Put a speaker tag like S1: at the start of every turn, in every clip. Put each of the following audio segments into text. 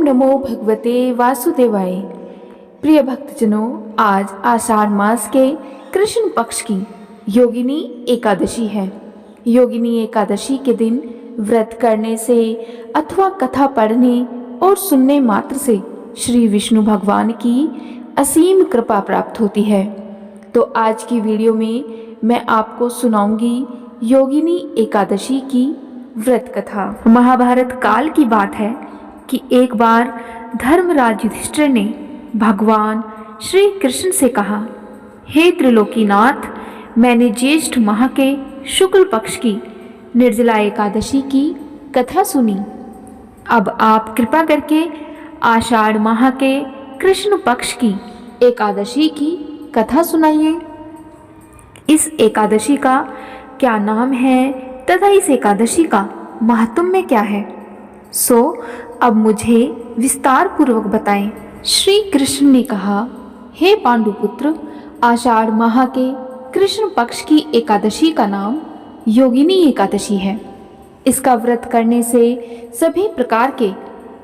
S1: नमो भगवते वासुदेवाय। प्रिय भक्तजनों, आज आषाढ़ मास के कृष्ण पक्ष की योगिनी एकादशी है। योगिनी एकादशी के दिन व्रत करने से अथवा कथा पढ़ने और सुनने मात्र से श्री विष्णु भगवान की असीम कृपा प्राप्त होती है। तो आज की वीडियो में मैं आपको सुनाऊंगी योगिनी एकादशी की व्रत कथा। महाभारत काल की बात है कि एक बार धर्मराज युधिष्ठिर ने भगवान श्री कृष्ण से कहा, हे त्रिलोकीनाथ, मैंने ज्येष्ठ माह के शुक्ल पक्ष की निर्जला एकादशी की कथा सुनी। अब आप कृपा करके आषाढ़ माह के कृष्ण पक्ष की एकादशी की कथा सुनाइए। इस एकादशी का क्या नाम है तथा इस एकादशी का महात्म्य क्या है, सो अब मुझे विस्तार पूर्वक बताएं। श्री कृष्ण ने कहा, हे पांडुपुत्र, आषाढ़ माह के कृष्ण पक्ष की एकादशी का नाम योगिनी एकादशी है। इसका व्रत करने से सभी प्रकार के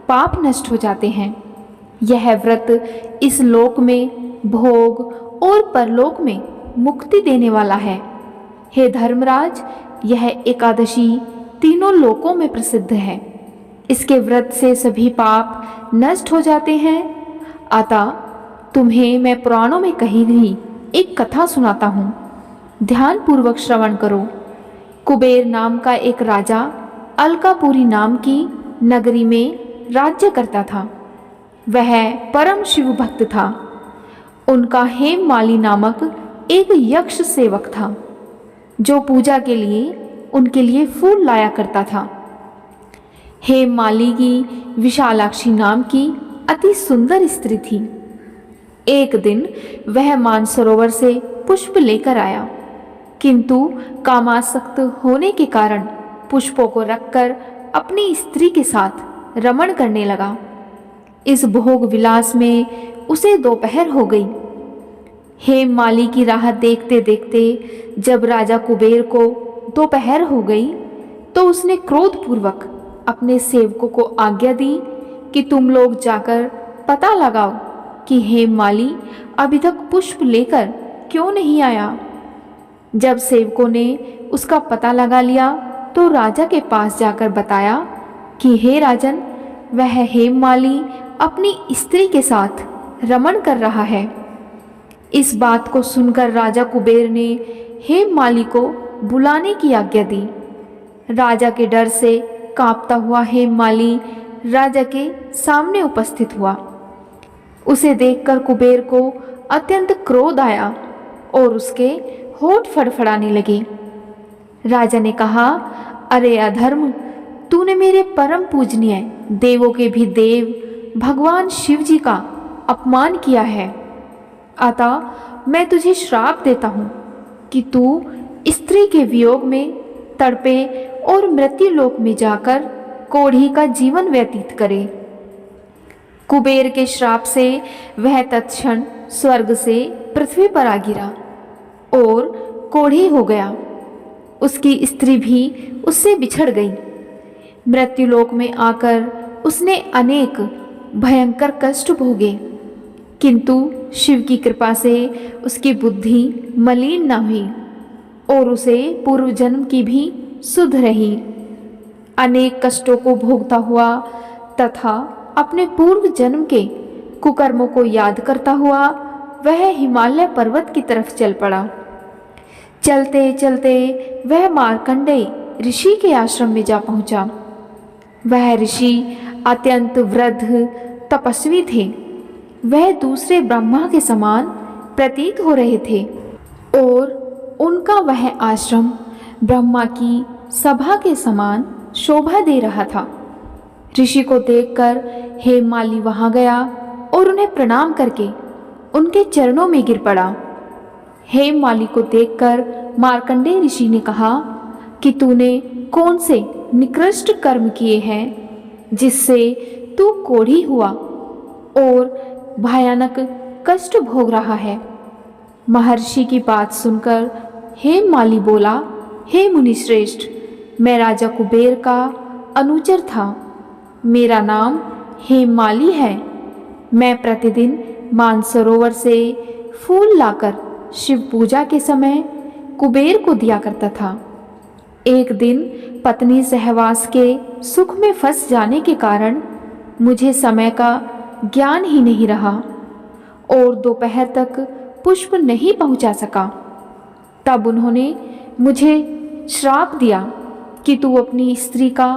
S1: पाप नष्ट हो जाते हैं। यह व्रत इस लोक में भोग और परलोक में मुक्ति देने वाला है। हे धर्मराज, यह एकादशी तीनों लोकों में प्रसिद्ध है। इसके व्रत से सभी पाप नष्ट हो जाते हैं। अतः तुम्हें मैं पुराणों में कही गई एक कथा सुनाता हूँ, ध्यान पूर्वक श्रवण करो। कुबेर नाम का एक राजा अलकापुरी नाम की नगरी में राज्य करता था। वह परम शिव भक्त था। उनका हेममाली नामक एक यक्ष सेवक था, जो पूजा के लिए उनके लिए फूल लाया करता था। हेममाली की विशालाक्षी नाम की अति सुंदर स्त्री थी। एक दिन वह मानसरोवर से पुष्प लेकर आया, किंतु कामासक्त होने के कारण पुष्पों को रखकर अपनी स्त्री के साथ रमण करने लगा। इस भोग विलास में उसे दोपहर हो गई। हेममाली की राह देखते देखते जब राजा कुबेर को दोपहर हो गई, तो उसने क्रोधपूर्वक अपने सेवकों को आज्ञा दी कि तुम लोग जाकर पता लगाओ कि हेममाली अभी तक पुष्प लेकर क्यों नहीं आया। जब सेवकों ने उसका पता लगा लिया तो राजा के पास जाकर बताया कि हे राजन, वह हेममाली अपनी स्त्री के साथ रमण कर रहा है। इस बात को सुनकर राजा कुबेर ने हेममाली को बुलाने की आज्ञा दी। राजा के डर से कांपता हुआ हेममाली राजा के सामने उपस्थित हुआ। उसे देखकर कुबेर को अत्यंत क्रोध आया और उसके होठ फड़फड़ाने लगे। राजा ने कहा, अरे अधर्म, तूने मेरे परम पूजनीय देवों के भी देव भगवान शिव जी का अपमान किया है। अतः मैं तुझे श्राप देता हूँ कि तू स्त्री के वियोग में तड़पे और मृत्यु लोक में जाकर कोढ़ी का जीवन व्यतीत करे। कुबेर के श्राप से वह तत्क्षण स्वर्ग से पृथ्वी पर आ गिरा और कोढ़ी हो गया। उसकी स्त्री भी उससे बिछड़ गई। मृत्युलोक में आकर उसने अनेक भयंकर कष्ट भोगे, किंतु शिव की कृपा से उसकी बुद्धि मलिन न हुई और उसे पूर्व जन्म की भी सुध रही। अनेक कष्टों को भोगता हुआ तथा अपने पूर्व जन्म के कुकर्मों को याद करता हुआ वह हिमालय पर्वत की तरफ चल पड़ा। चलते चलते वह मार्कंडेय ऋषि के आश्रम में जा पहुंचा। वह ऋषि अत्यंत वृद्ध तपस्वी थे। वह दूसरे ब्रह्मा के समान प्रतीत हो रहे थे और उनका वह आश्रम ब्रह्मा की सभा के समान शोभा दे रहा था। ऋषि को देखकर हेममाली वहां गया और उन्हें प्रणाम करके उनके चरणों में गिर पड़ा। हेममाली को देखकर मार्कंडेय ऋषि ने कहा कि तूने कौन से निकृष्ट कर्म किए हैं जिससे तू कोढ़ी हुआ और भयानक कष्ट भोग रहा है। महर्षि की बात सुनकर हेममाली बोला, हे मुनिश्रेष्ठ, मैं राजा कुबेर का अनुचर था। मेरा नाम हे माली है, मैं प्रतिदिन मानसरोवर से फूल लाकर शिव पूजा के समय कुबेर को दिया करता था। एक दिन पत्नी सहवास के सुख में फंस जाने के कारण मुझे समय का ज्ञान ही नहीं रहा और दोपहर तक पुष्प नहीं पहुंचा सका। तब उन्होंने मुझे श्राप दिया कि तू अपनी स्त्री का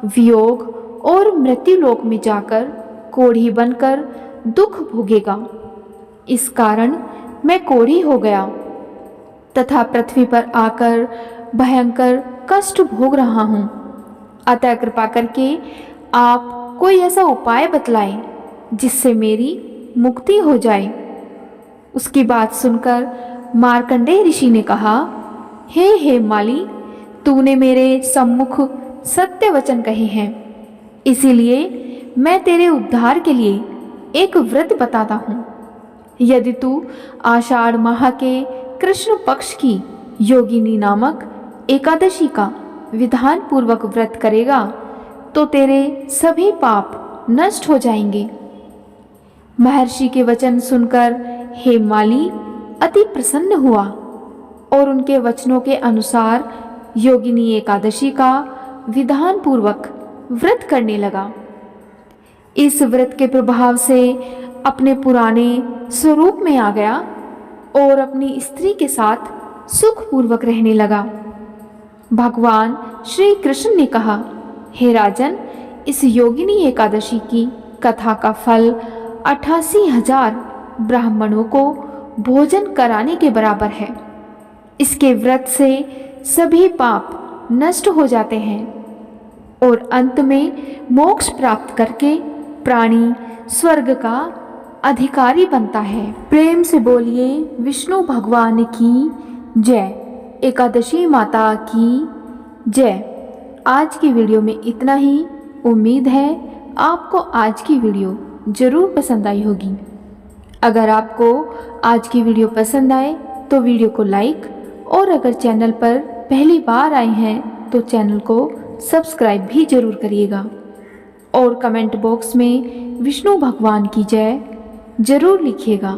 S1: वियोग और मृत्युलोक में जाकर कोढ़ी बनकर दुख भोगेगा। इस कारण मैं कोढ़ी हो गया तथा पृथ्वी पर आकर भयंकर कष्ट भोग रहा हूँ। अतः कृपा करके आप कोई ऐसा उपाय बतलाएं जिससे मेरी मुक्ति हो जाए। उसकी बात सुनकर मार्कंडेय ऋषि ने कहा, हे माली, तूने मेरे सम्मुख सत्य वचन कहे हैं, इसीलिए मैं तेरे उद्धार के लिए एक व्रत बताता हूँ। यदि तू आषाढ़ माह के कृष्ण पक्ष की योगिनी नामक एकादशी का विधान पूर्वक व्रत करेगा तो तेरे सभी पाप नष्ट हो जाएंगे। महर्षि के वचन सुनकर हे माली अति प्रसन्न हुआ और उनके वचनों के अनुसार योगिनी एकादशी का विधान पूर्वक व्रत करने लगा। इस व्रत के प्रभाव से अपने पुराने स्वरूप में आ गया और अपनी स्त्री के साथ सुखपूर्वक रहने लगा। भगवान श्री कृष्ण ने कहा, हे राजन, इस योगिनी एकादशी की कथा का फल 88,000 ब्राह्मणों को भोजन कराने के बराबर है। इसके व्रत से सभी पाप नष्ट हो जाते हैं और अंत में मोक्ष प्राप्त करके प्राणी स्वर्ग का अधिकारी बनता है। प्रेम से बोलिए विष्णु भगवान की जय, एकादशी माता की जय। आज की वीडियो में इतना ही। उम्मीद है आपको आज की वीडियो ज़रूर पसंद आई होगी। अगर आपको आज की वीडियो पसंद आए तो वीडियो को लाइक और अगर चैनल पर पहली बार आए हैं तो चैनल को सब्सक्राइब भी ज़रूर करिएगा और कमेंट बॉक्स में विष्णु भगवान की जय ज़रूर लिखिएगा।